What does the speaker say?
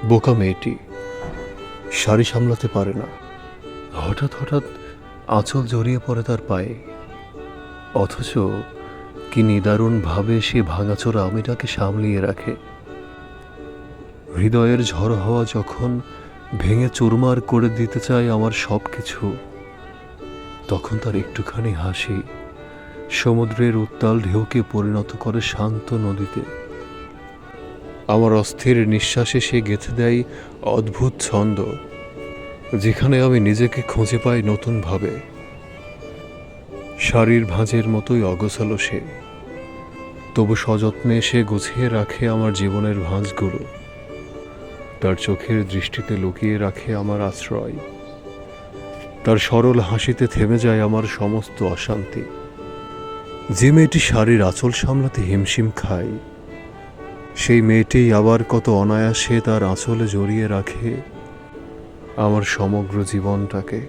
বোকা মেয়েটি শাড়ি সামলাতে পারে না, হঠাৎ হঠাৎ আঁচল জড়িয়ে পড়ে তার পায়ে। অথচ কি নিদারুণভাবে সে ভাঙাচোরা আমিটাকে সামলিয়ে রাখে। হৃদয়ের ঝড় হওয়া যখন ভেঙে চুরমার করে দিতে চায় আমার সব কিছু, তখন তার একটুখানি হাসি সমুদ্রের উত্তাল ঢেউকে পরিণত করে শান্ত নদীতে। আমার অস্থির নিঃশ্বাসে সে গেঁথে দেয় অদ্ভুত ছন্দ, যেখানে আমি নিজেকে খুঁজে পাই নতুনভাবে। শাড়ির ভাঁজের মতোই অগোছালো সে, তবু সযত্নে সে গুছিয়ে রাখে আমার জীবনের ভাঁজগুলো। তার চোখের দৃষ্টিতে লুকিয়ে রাখে আমার আশ্রয়। তার সরল হাসিতে থেমে যায় আমার সমস্ত অশান্তি। যে মেয়েটি শাড়ির আঁচল সামলাতে হিমশিম খায়, সেই মেয়েটিই আবার কত অনায়াসে তার আঁচলে জড়িয়ে রাখে আমার সমগ্র জীবনটাকে।